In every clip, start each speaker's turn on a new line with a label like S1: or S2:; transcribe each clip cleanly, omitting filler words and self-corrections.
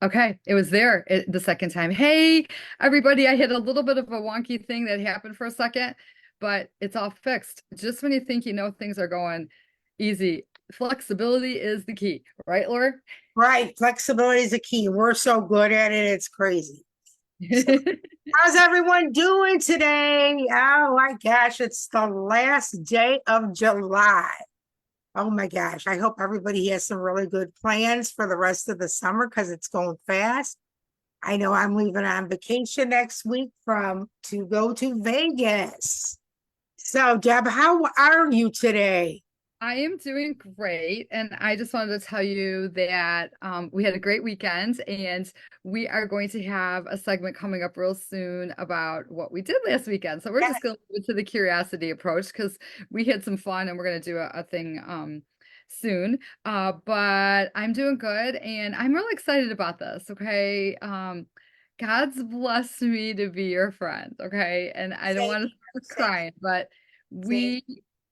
S1: Okay, it was there the second time. Hey, everybody, I had a little bit of a wonky thing that happened for a second, but it's all fixed. Just when you think you know things are going easy, flexibility is the key, right, Laura?
S2: Right. Flexibility is a key. We're so good at it, it's crazy. So, how's everyone doing today? Oh my gosh, it's the last day of July. Oh my gosh. I hope everybody has some really good plans for the rest of the summer because it's going fast. I know I'm leaving on vacation next week from to go to Vegas. So, Deb, how are you today?
S1: I am doing great. And I just wanted to tell you that we had a great weekend and we are going to have a segment coming up real soon about what we did last weekend. So we're just going to move to the curiosity approach because we had some fun and we're going to do a thing soon. But I'm doing good and I'm really excited about this. Okay. God's blessed me to be your friend. Okay. And I don't
S2: Same,
S1: want to start
S2: same,
S1: crying, but
S2: same.
S1: we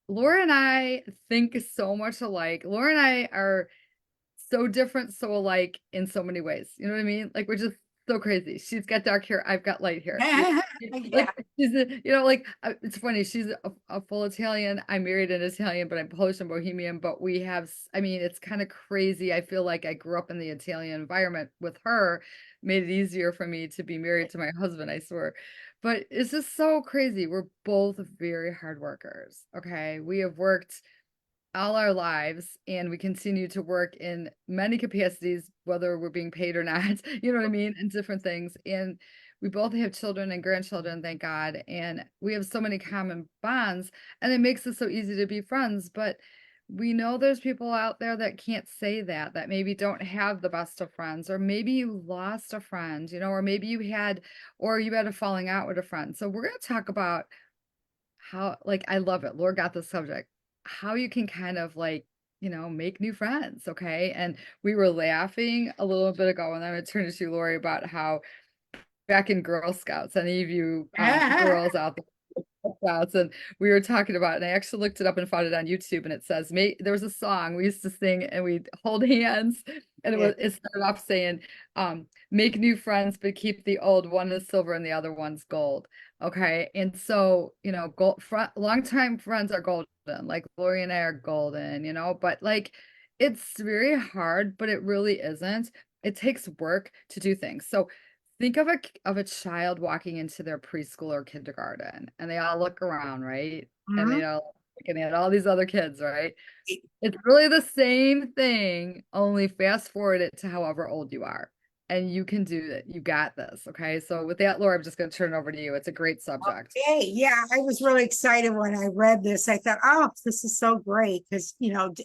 S1: Laura and I think so much alike. Laura and I are so different, so alike in so many ways. You know what I mean? Like we're just so crazy. She's got dark hair. I've got light hair.
S2: Yeah.
S1: Like it's funny. She's a full Italian. I married an Italian, but I'm Polish and Bohemian. But we have, I mean, it's kind of crazy. I feel like I grew up in the Italian environment with her, made it easier for me to be married to my husband, I swear. But it's just so crazy. We're both very hard workers. Okay. We have worked all our lives and we continue to work in many capacities, whether we're being paid or not, you know what I mean, and different things. And we both have children and grandchildren, thank God. And we have so many common bonds, and it makes it so easy to be friends. But we know there's people out there that can't say that, that maybe don't have the best of friends, or maybe you lost a friend, you know, or maybe or you had a falling out with a friend. So we're going to talk about how, like, I love it. Laura got the subject. How you can kind of like, make new friends, okay? And we were laughing a little bit ago, and I'm gonna turn to you, Lori, about how back in Girl Scouts, any of you girls out Scouts, and we were talking about it, and I actually looked it up and found it on YouTube, and it says, there was a song we used to sing, and we'd hold hands, and
S2: Yeah.
S1: it started off saying, make new friends, but keep the old. One is silver and the other one's gold. Okay. And so, longtime friends are golden, like Lori and I are golden, but like it's very hard, but it really isn't. It takes work to do things. So think of a child walking into their preschool or kindergarten, and they all look around, right? And
S2: Mhm.
S1: looking at all these other kids, right? It's really the same thing, only fast forward it to however old you are. And you can do it. You got this. Okay. So with that, Laura, I'm just going to turn it over to you. It's a great subject.
S2: Okay, yeah, I was really excited when I read this. I thought, oh, this is so great because,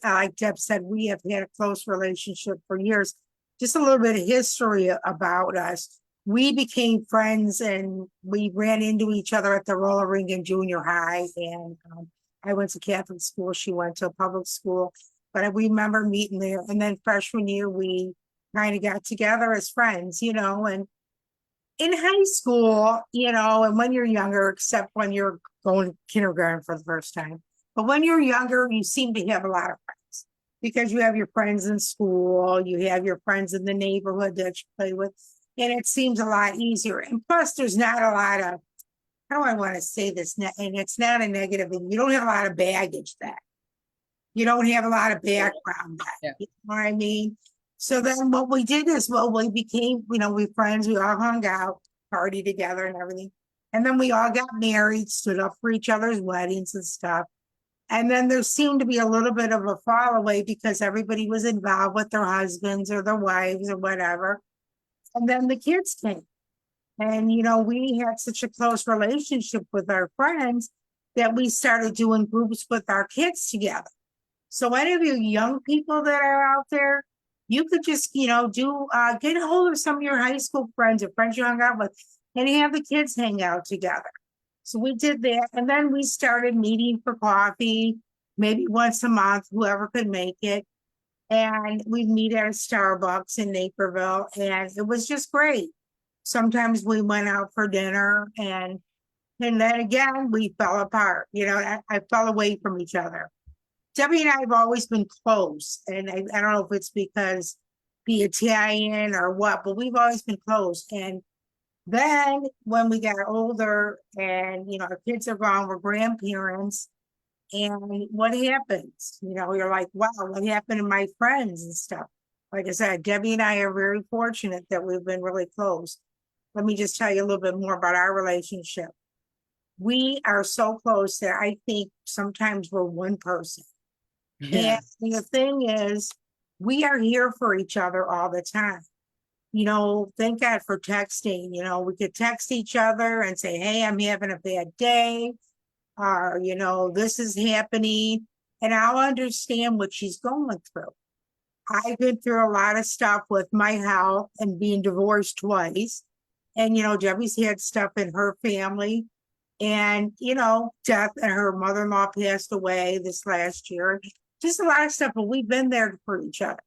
S2: like Deb said, we have had a close relationship for years. Just a little bit of history about us. We became friends and we ran into each other at the roller rink in junior high. And I went to Catholic school. She went to a public school. But I remember meeting there. And then freshman year, we kind of got together as friends, and in high school, and when you're younger, except when you're going to kindergarten for the first time, but when you're younger, you seem to have a lot of friends because you have your friends in school, you have your friends in the neighborhood that you play with, and it seems a lot easier. And plus, there's not a lot of, how do I want to say this? And it's not a negative thing. You don't have a lot of baggage then. You don't have a lot of background then.
S1: Yeah.
S2: You know what I mean? So then what we did is, well, we became, we friends, we all hung out, party together and everything. And then we all got married, stood up for each other's weddings and stuff. And then there seemed to be a little bit of a fall away because everybody was involved with their husbands or their wives or whatever. And then the kids came. And, we had such a close relationship with our friends that we started doing groups with our kids together. So any of you young people that are out there, you could just, get a hold of some of your high school friends or friends you hung out with and have the kids hang out together. So we did that. And then we started meeting for coffee, maybe once a month, whoever could make it. and we'd meet at a Starbucks in Naperville, and it was just great. Sometimes we went out for dinner, and then again we fell apart. I fell away from each other. Debbie and I have always been close, and I don't know if it's because the Italian or what, but we've always been close. And then when we got older and our kids are gone, we're grandparents, and what happens? You're like, wow, what happened to my friends and stuff? Like I said, Debbie and I are very fortunate that we've been really close. Let me just tell you a little bit more about our relationship. We are so close that I think sometimes we're one person. And
S1: Yeah.
S2: the thing is, we are here for each other all the time. Thank God for texting. We could text each other and say, hey, I'm having a bad day, or, this is happening. And I'll understand what she's going through. I've been through a lot of stuff with my health and being divorced twice. And, Debbie's had stuff in her family. And, death, and her mother-in-law passed away this last year. Just a lot of stuff, but we've been there for each other.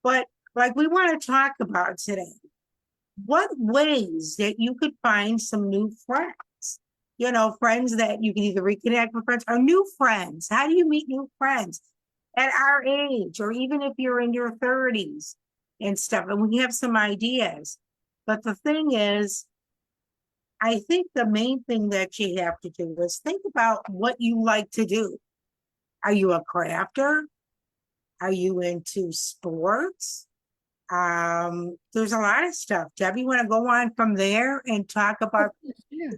S2: But like we want to talk about today, what ways that you could find some new friends? Friends that you can either reconnect with friends or new friends. How do you meet new friends at our age, or even if you're in your 30s and stuff? And we have some ideas. But the thing is, I think the main thing that you have to do is think about what you like to do. Are you a crafter? Are you into sports? There's a lot of stuff. Debbie, you want to go on from there and talk about?
S1: Yeah.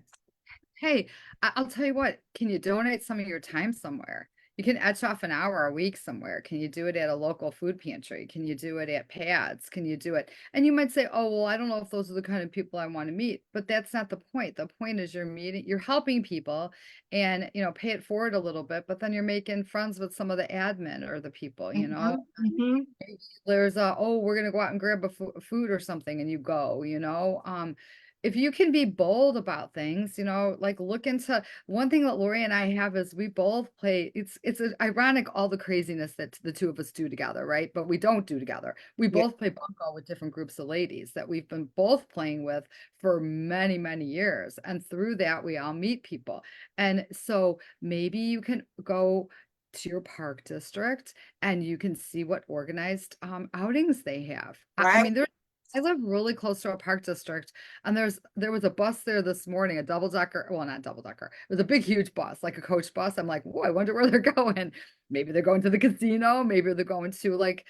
S1: Hey, I'll tell you what, can you donate some of your time somewhere? You can etch off an hour a week somewhere. Can you do it at a local food pantry? Can you do it at pads? Can you do it? And you might say, oh, well, I don't know if those are the kind of people I want to meet, but that's not the point. The point is you're helping people and, pay it forward a little bit, but then you're making friends with some of the admin or the people,
S2: Mhm, mhm.
S1: there's we're gonna go out and grab a food or something, and you go, if you can be bold about things, like look into one thing that Lori and I have is we both play. It's ironic all the craziness that the two of us do together, right? But we don't do together. We
S2: Yeah,
S1: both play bunco with different groups of ladies that we've been both playing with for many, many years, and through that we all meet people. And so maybe you can go to your park district and you can see what organized outings they have. I
S2: right.
S1: mean, I live really close to a park district, and there was a bus there this morning, a double decker. Well, not double decker. It was a big, huge bus, like a coach bus. I'm like, whoa, I wonder where they're going. Maybe they're going to the casino. Maybe they're going to like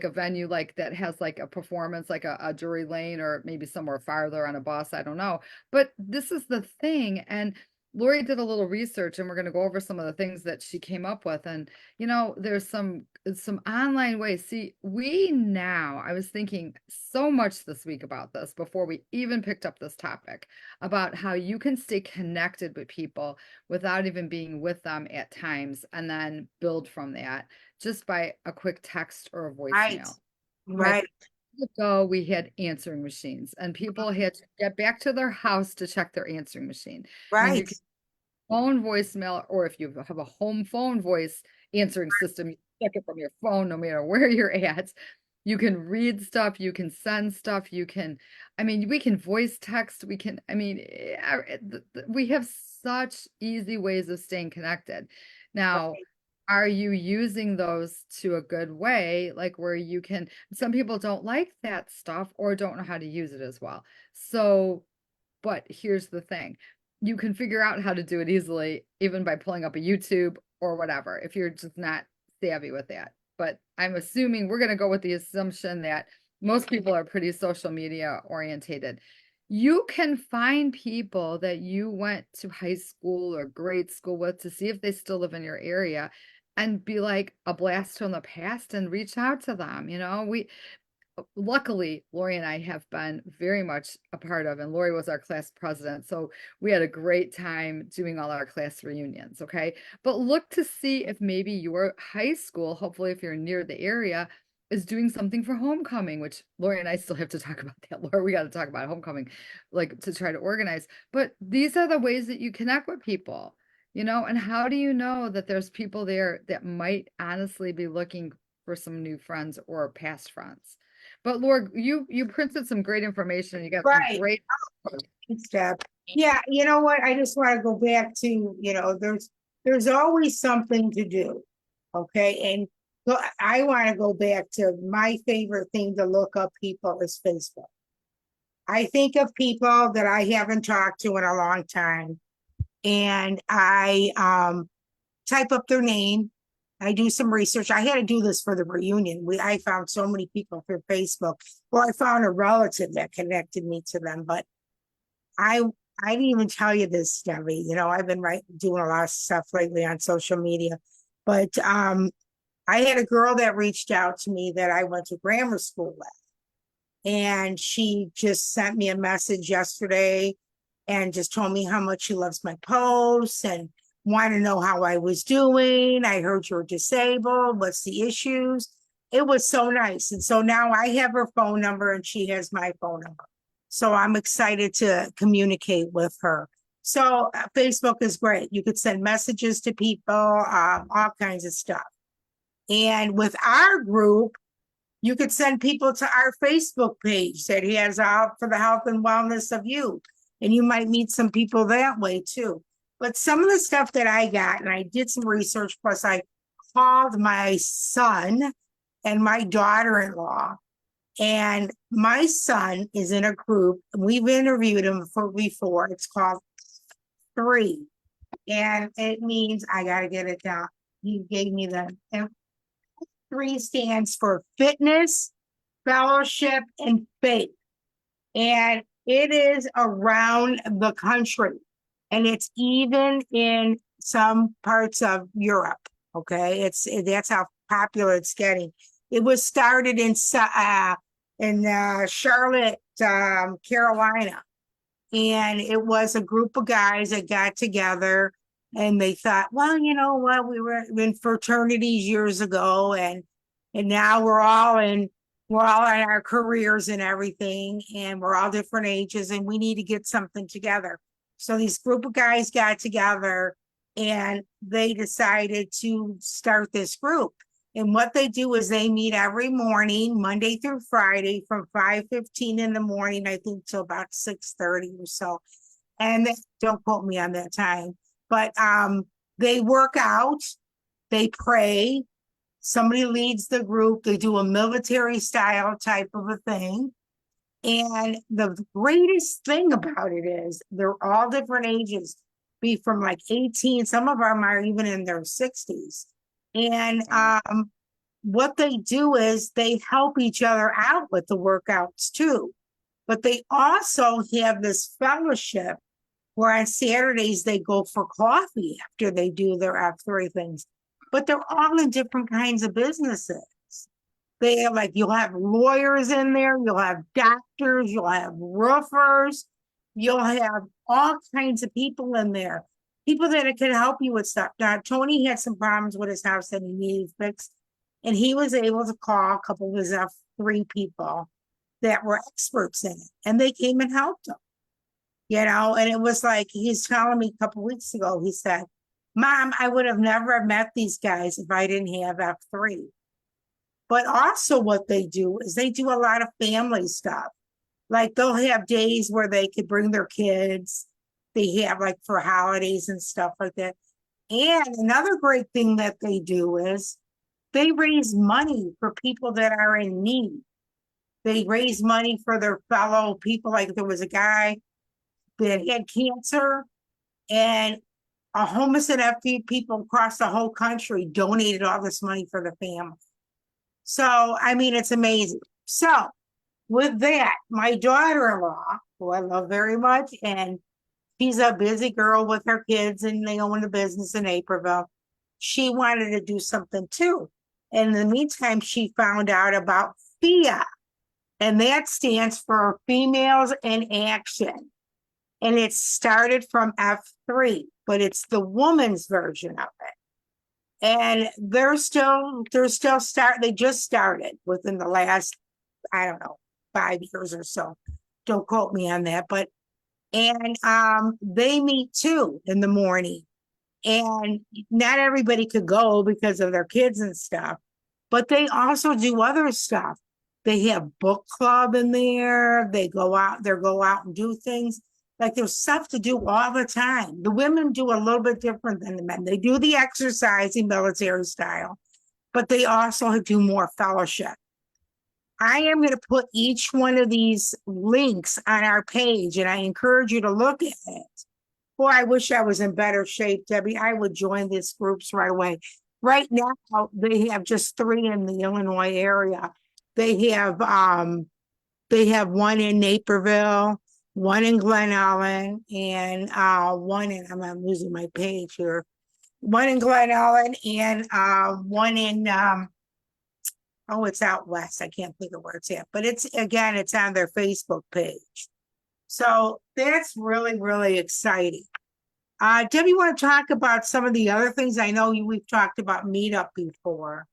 S1: a venue like that has like a performance, like a Drury Lane, or maybe somewhere farther on a bus. I don't know. But this is the thing, and Lori did a little research, and we're going to go over some of the things that she came up with. And there's some online ways. See, I was thinking so much this week about this before we even picked up this topic about how you can stay connected with people without even being with them at times and then build from that just by a quick text or a
S2: Right,
S1: voicemail, right?
S2: right,
S1: Ago, we had answering machines and people had to get back to their house to check their answering machine. Then you
S2: right,
S1: can phone voicemail, or if you have a home phone voice answering system, you check it from your phone no matter where you're at. You can read stuff, you can send stuff, I mean, we can voice text, we have such easy ways of staying connected. Now,
S2: right,
S1: are you using those to a good way, like where some people don't like that stuff or don't know how to use it as well. So, but here's the thing. You can figure out how to do it easily, even by pulling up a YouTube or whatever, if you're just not savvy with that. But I'm assuming we're going to go with the assumption that most people are pretty social media orientated. You can find people that you went to high school or grade school with to see if they still live in your area and be like a blast from the past and reach out to them. Luckily, Lori and I have been very much a part of, and Lori was our class president. So we had a great time doing all our class reunions. Okay. But look to see if maybe your high school, hopefully, if you're near the area, is doing something for homecoming, which Lori and I still have to talk about that. Lori, we got to talk about homecoming, like to try to organize. But these are the ways that you connect with people, and how do you know that there's people there that might honestly be looking for some new friends or past friends. But Lord, you printed some great information. You got some
S2: Right.
S1: great.
S2: Thanks, Deb. Yeah, you know what? I just want to go back to, there's always something to do. Okay. And I want to go back to my favorite thing to look up people is Facebook. I think of people that I haven't talked to in a long time, and I type up their name. I do some research. I had to do this for the reunion. I found so many people through Facebook. Well, I found a relative that connected me to them, but I I didn't even tell you this, Debbie. I've been doing a lot of stuff lately on social media, but I had a girl that reached out to me that I went to grammar school with, and she just sent me a message yesterday and just told me how much she loves my posts and want to know how I was doing. I heard you're disabled. What's the issues? It was so nice. And so now I have her phone number and she has my phone number. So I'm excited to communicate with her. So Facebook is great. You could send messages to people, all kinds of stuff. And with our group, you could send people to our Facebook page that has out for the health and wellness of youth. And you might meet some people that way too. But some of the stuff that I got, and I did some research, plus I called my son and my daughter-in-law. And my son is in a group. We've interviewed him before. It's called 3. And it means, I got to get it down. You gave me the 3 stands for fitness, fellowship, and faith. And it is around the country. And it's even in some parts of Europe. Okay. That's how popular it's getting. It was started in Charlotte, Carolina. And it was a group of guys that got together and they thought, well, you know what, we were in fraternities years ago, and now we're all in our careers and everything, and we're all different ages, and we need to get something together. So these group of guys got together and they decided to start this group. And what they do is they meet every morning, Monday through Friday, from 5:15 in the morning, I think, till about 6:30 or so. And don't quote me on that time, but they work out, they pray, somebody leads the group, they do a military style type of a thing. And the greatest thing about it is they're all different ages, be from like 18, some of them are even in their 60s. And what they do is they help each other out with the workouts too. But they also have this fellowship where on Saturdays they go for coffee after they do their F3 things. But they're all in different kinds of businesses. They have, like, you'll have lawyers in there, you'll have doctors, you'll have roofers, you'll have all kinds of people in there. People that can help you with stuff. Now, Tony had some problems with his house that he needed fixed, and he was able to call a couple of his F3 people that were experts in it, and they came and helped him. And it was like, he's telling me a couple of weeks ago, he said, Mom, I would have never met these guys if I didn't have F3. But also what they do is they do a lot of family stuff. Like they'll have days where they could bring their kids. They have like for holidays and stuff like that. And another great thing that they do is they raise money for people that are in need. They raise money for their fellow people. Like there was a guy that had cancer, and a homeless and FD people across the whole country donated all this money for the family. So, I mean, it's amazing. So with that, my daughter-in-law, who I love very much, and she's a busy girl with her kids, and they own a business in Naperville. She wanted to do something too. And in the meantime, she found out about FIA, and that stands for Females in Action. And it started from F3, but it's the woman's version of it. And they just started within the last, I don't know, 5 years or so. Don't quote me on that, but, and they meet too in the morning, and not everybody could go because of their kids and stuff, but they also do other stuff. They have book club in there. They go out and do things. Like there's stuff to do all the time. The women do a little bit different than the men. They do the exercising military style, but they also do more fellowship. I am going to put each one of these links on our page, and I encourage you to look at it. Boy, I wish I was in better shape, Debbie. I would join these groups right away. Right now, they have just three in the Illinois area. They have one in Naperville, one in Glen Ellen, and one in I'm losing my page here. One in Glen Ellen and one in oh, it's out west. I can't think of where it's at, but it's on their Facebook page. So that's really, really exciting. Debbie, you want to talk about some of the other things? I know we've talked about Meetup before.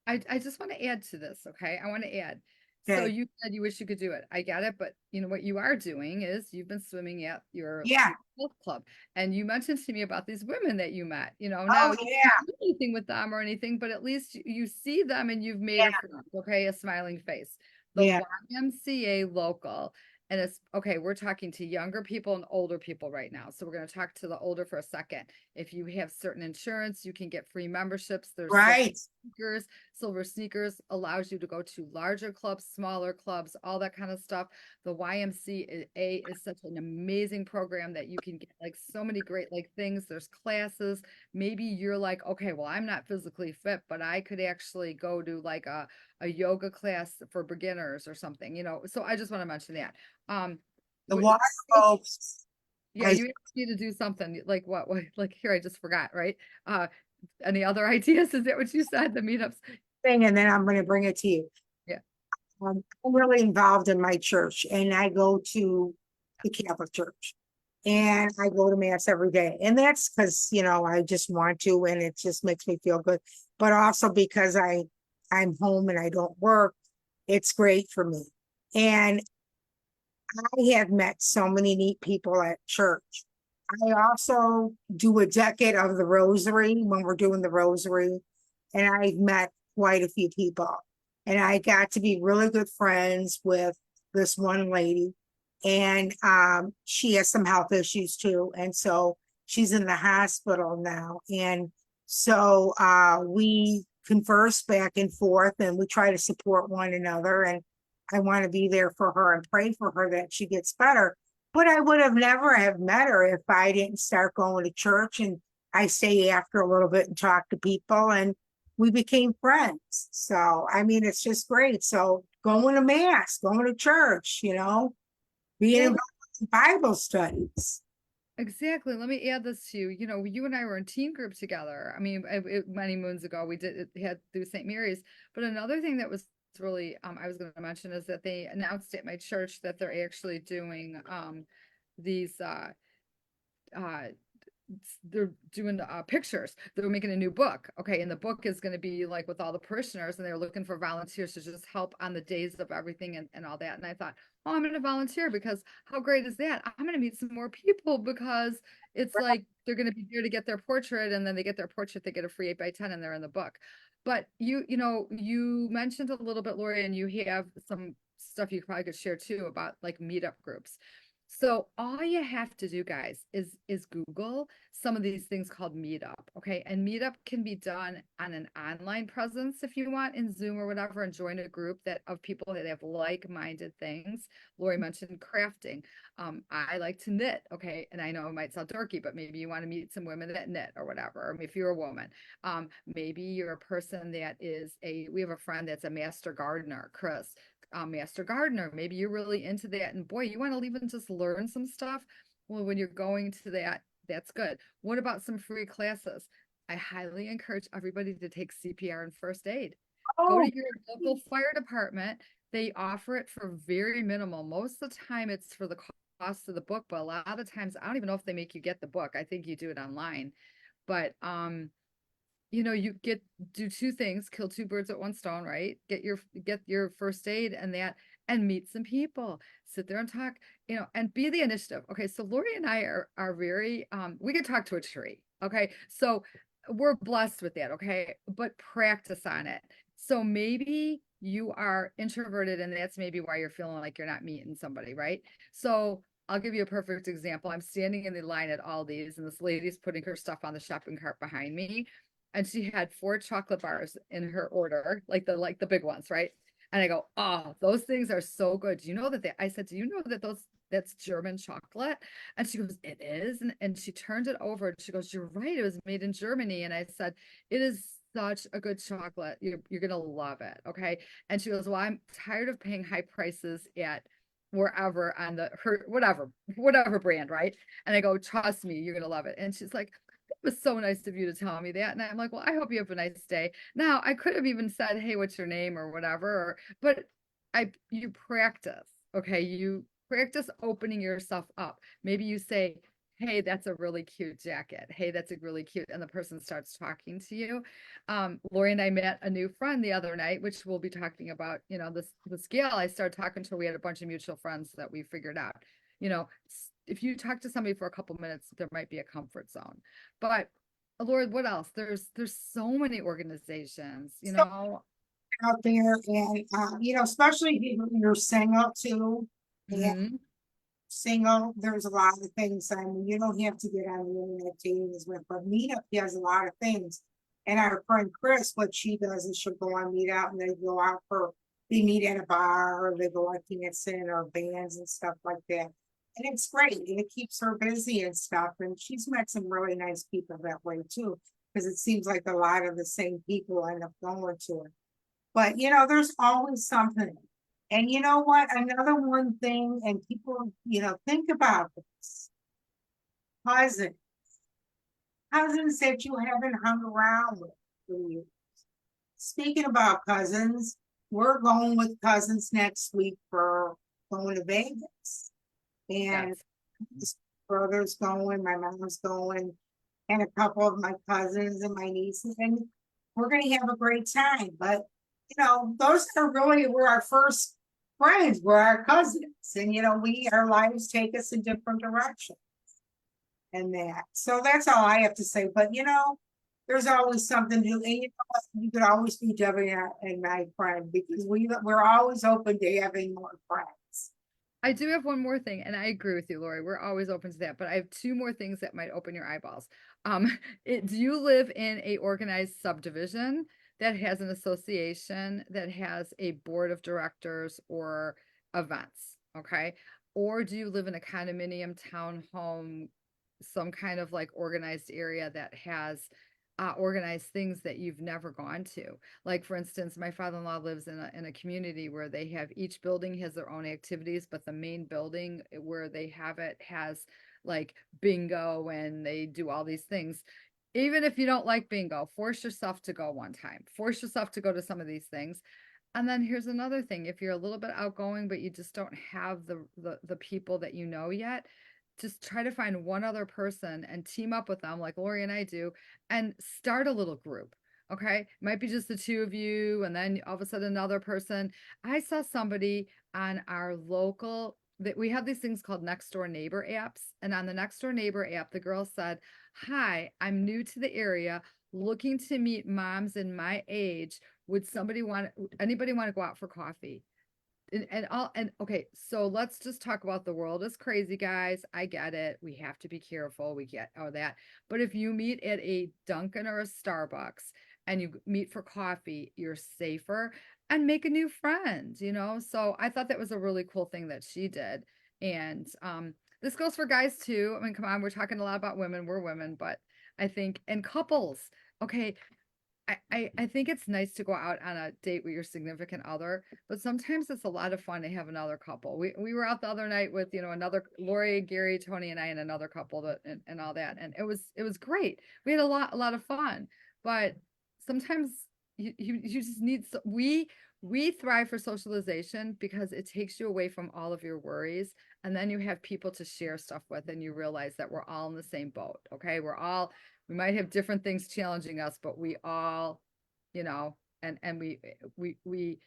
S1: I just want to add to this, okay? I want to add. So
S2: Okay.
S1: you said you wish you could do it. I get it, but you know what you are doing is you've been swimming at your
S2: Yeah.
S1: health club, and you mentioned to me about these women that you met. You know, now
S2: Oh,
S1: you
S2: yeah.
S1: don't do anything with them or anything, but at least you see them and you've made a
S2: Yeah.
S1: friend, okay? A smiling face. The
S2: Yeah.
S1: YMCA local, and it's okay. We're talking to younger people and older people right now. So we're going to talk to the older for a second. If you have certain insurance, you can get free memberships. There's
S2: Right.
S1: sneakers. Silver Sneakers allows you to go to larger clubs, smaller clubs, all that kind of stuff. The YMCA is such an amazing program that you can get like so many great like things. There's classes. Maybe you're like, okay, well, I'm not physically fit, but I could actually go to like a yoga class for beginners or something, you know. So I just want to mention that. Um,
S2: The
S1: wh-
S2: water folks.
S1: yeah,
S2: I
S1: you asked me to do something like what like here I just forgot, right? Uh, any other ideas? Is that what you said? The meetups?
S2: thing, and then I'm going to bring it to you.
S1: Yeah.
S2: I'm really involved in my church, and I go to the Catholic Church, and I go to mass every day, and that's because I just want to, and it just makes me feel good. But also because I'm home and I don't work, it's great for me. And I have met so many neat people at church. I also do a decade of the rosary when we're doing the rosary, and I've met quite a few people. And I got to be really good friends with this one lady, and she has some health issues too. And so she's in the hospital now. And so we converse back and forth and we try to support one another. And I want to be there for her and pray for her that she gets better. But I would have never have met her if I didn't start going to church, and I stay after a little bit and talk to people, and we became friends. So I mean it's just great. So going to mass, going to church, being
S1: Well,
S2: involved in Bible studies.
S1: exactly. Let me add this to you. You know, you and I were in teen group together. I mean, many moons ago, we did it had through St. Mary's. But another thing that was really, I was going to mention is that they announced at my church that they're actually doing these uh they're doing pictures. They're making a new book. Okay. And the book is going to be like with all the parishioners, and they're looking for volunteers to just help on the days of everything and all that. And I thought, oh, I'm going to volunteer because how great is that? I'm going to meet some more people because it's like they're going to be there to get their portrait, and then they get their portrait, they get a free 8x10 and they're in the book. But you mentioned a little bit, Lori, and you have some stuff you probably could share too about like meetup groups. So all you have to do, guys, is Google some of these things called Meetup, okay? And Meetup can be done on an online presence if you want in Zoom or whatever, and join a group that of people that have like-minded things. Lori mentioned crafting. I like to knit, okay? And I know it might sound dorky, but maybe you want to meet some women that knit or whatever. Or if you're a woman, maybe you're a person that is we have a friend that's a master gardener, Chris, master gardener. Maybe you're really into that, and boy, you want to even just learn some stuff. Well, when you're going to that, that's good. What about some free classes? I highly encourage everybody to take CPR and first aid. Go
S2: Oh,
S1: to your local fire department. They offer it for very minimal. Most of the time, it's for the cost of the book, but a lot of times, I don't even know if they make you get the book. I think you do it online. But you do two things, kill two birds with one stone, right? Get your first aid and that, and meet some people, sit there and talk, and be the initiative. Okay, so Lori and I are very we can talk to a tree. Okay, so we're blessed with that. Okay, but practice on it. So maybe you are introverted and that's maybe why you're feeling like you're not meeting somebody, right? So I'll give you a perfect example. I'm standing in the line at Aldi's and this lady's putting her stuff on the shopping cart behind me. And she had 4 chocolate bars in her order, like the big ones, right? And I go, oh, those things are so good. Do you know that I said, do you know that that's German chocolate? And she goes, it is. And she turned it over and she goes, you're right. It was made in Germany. And I said, it is such a good chocolate. You're gonna love it. Okay. And she goes, well, I'm tired of paying high prices at wherever on whatever brand, right? And I go, trust me, you're gonna love it. And she's like, it was so nice of you to tell me that. And I'm like, well, I hope you have a nice day. Now I could have even said, hey, what's your name or whatever, but you practice. Okay. You practice opening yourself up. Maybe you say, hey, that's a really cute jacket. Hey, that's a really cute. And the person starts talking to you. Lori and I met a new friend the other night, which we'll be talking about, this gal I started talking to her. We had a bunch of mutual friends that we figured out, you know, if you talk to somebody for a couple minutes, there might be a comfort zone. But Lord, what else? There's so many organizations,
S2: So out there and, especially if you're single too. And
S1: Mhm.
S2: single, there's a lot of things. I mean, you don't have to get on the internet dating as well, but Meetup has a lot of things. And our friend Chris, what she does is she'll go on Meetup and they go out they meet at a bar or they go out dancing or bands and stuff like that. And it's great and it keeps her busy and stuff. And she's met some really nice people that way too, because it seems like a lot of the same people end up going to it. But there's always something. And you know what? Another one thing, and people, think about this. Cousins. Cousins that you haven't hung around with for years. Speaking about cousins, we're going with cousins next week for going to Vegas. And
S1: That's
S2: his brother's going, my mom's going, and a couple of my cousins and my nieces, and we're gonna have a great time. But those are really were our first friends, were our cousins, and we our lives take us in different directions and that. So that's all I have to say. But there's always something new, and you could always be Debbie and my friend because we're always open to having more friends.
S1: I do have one more thing, and I agree with you, Lori. We're always open to that, but I have two more things that might open your eyeballs. Do you live in a organized subdivision that has an association that has a board of directors or events? Okay. Or do you live in a condominium, townhome, some kind of like organized area that has organized things that you've never gone to? Like for instance, my father-in-law lives in a community where they have each building has their own activities, but the main building where they have it has like bingo and they do all these things. Even if you don't like bingo, force yourself to go one time. Force yourself to go to some of these things. And then here's another thing. If you're a little bit outgoing, but you just don't have the people that you know yet, just try to find one other person and team up with them like Lori and I do and start a little group. Okay. Might be just the two of you, and then all of a sudden another person. I saw somebody on our local that we have these things called next door neighbor apps. And on the next door neighbor app, the girl said, hi, I'm new to the area, looking to meet moms in my age. Would anybody want to go out for coffee? And okay, so let's just talk about the world is crazy, guys. I get it. We have to be careful. We get all that. But if you meet at a Dunkin' or a Starbucks and you meet for coffee, you're safer and make a new friend. So I thought that was a really cool thing that she did. And this goes for guys too. I mean, come on, we're talking a lot about women. We're women, but I think and couples. Okay, I think it's nice to go out on a date with your significant other, but sometimes it's a lot of fun to have another couple. We were out the other night with, another Lori, Gary, Tony, and I, and another couple and all that. And it was great. We had a lot of fun, but sometimes you just need, we thrive for socialization because it takes you away from all of your worries. And then you have people to share stuff with, and you realize that we're all in the same boat. Okay. We might have different things challenging us, but we all, and we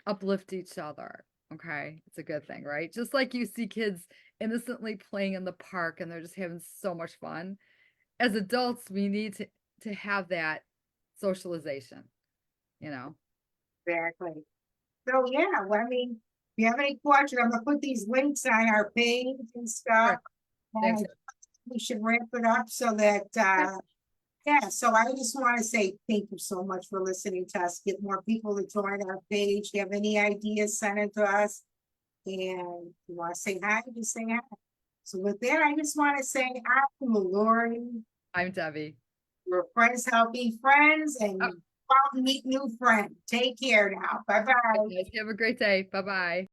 S1: uplift each other. Okay. It's a good thing, right? Just like you see kids innocently playing in the park and they're just having so much fun. As adults, we need to have that socialization. you know.
S2: Exactly. So, yeah, well, I mean, if you have any questions, I'm gonna put these links on our page and stuff.
S1: Sure. Thanks.
S2: And we should wrap it up so that,
S1: Yeah.
S2: yeah, so I just want to say thank you so much for listening to us. Get more people to join our page. If you have any ideas, send it to us. And if you want to say hi, just say hi. So with that, I just want to say I'm Lori.
S1: I'm Debbie.
S2: We're friends helping friends and
S1: Oh,
S2: go out and meet new friends. Take care now. Bye bye.
S1: guys, have a great day. Bye-bye.